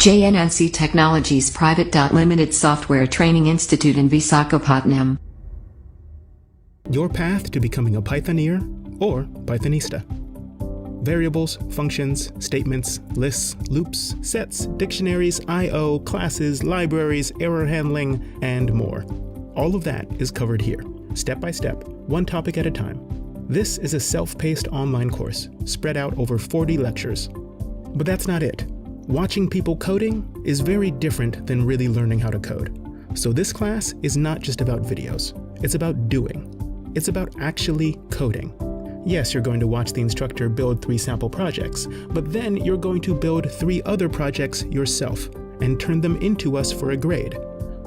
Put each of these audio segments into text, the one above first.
JNNC Technologies Private Limited Software Training Institute in Visakhapatnam. Your path to becoming a Pythoneer or Pythonista. Variables, functions, statements, lists, loops, sets, dictionaries, I/O, classes, libraries, error handling, and more. All of that is covered here, step by step, one topic at a time. This is a self-paced online course, spread out over 40 lectures. But that's not it. Watching people coding is very different than really learning how to code. So this class is not just about videos. It's about doing. It's about actually coding. Yes, you're going to watch the instructor build 3 sample projects, but then you're going to build 3 other projects yourself and turn them into us for a grade.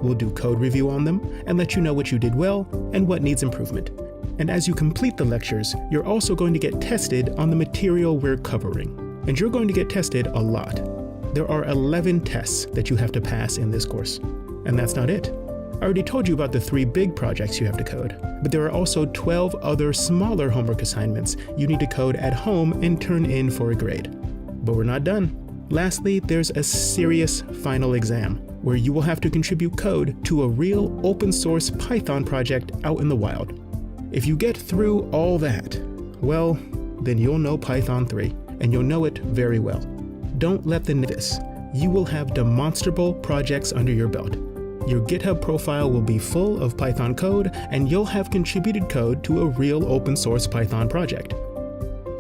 We'll do code review on them and let you know what you did well and what needs improvement. And as you complete the lectures, you're also going to get tested on the material we're covering. And you're going to get tested a lot. There are 11 tests that you have to pass in this course. And that's not it. I already told you about the 3 big projects you have to code, but there are also 12 other smaller homework assignments you need to code at home and turn in for a grade. But we're not done. Lastly, there's a serious final exam, where you will have to contribute code to a real open source Python project out in the wild. If you get through all that, well, then you'll know Python 3, and you'll know it very well. Don't let them know this. You will have demonstrable projects under your belt. Your GitHub profile will be full of Python code, and you'll have contributed code to a real open source Python project.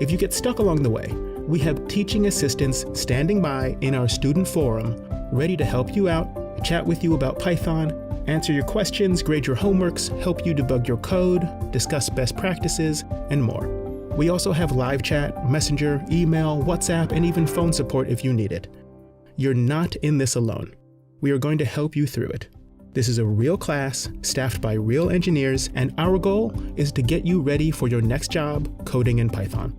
If you get stuck along the way, we have teaching assistants standing by in our student forum, ready to help you out, chat with you about Python, answer your questions, grade your homeworks, help you debug your code, discuss best practices, and more. We also have live chat, messenger, email, WhatsApp, and even phone support if you need it. You're not in this alone. We are going to help you through it. This is a real class, staffed by real engineers, and our goal is to get you ready for your next job coding in Python.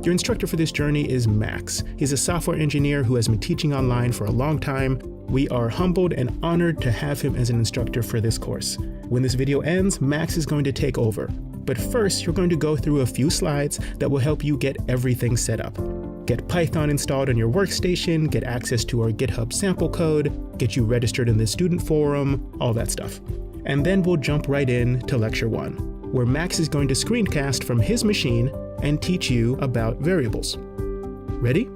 Your instructor for this journey is Max. He's a software engineer who has been teaching online for a long time. We are humbled and honored to have him as an instructor for this course. When this video ends, Max is going to take over. But first, you're going to go through a few slides that will help you get everything set up. Get Python installed on your workstation, get access to our GitHub sample code, get you registered in the student forum, all that stuff. And then we'll jump right in to lecture 1, where Max is going to screencast from his machine and teach you about variables. Ready?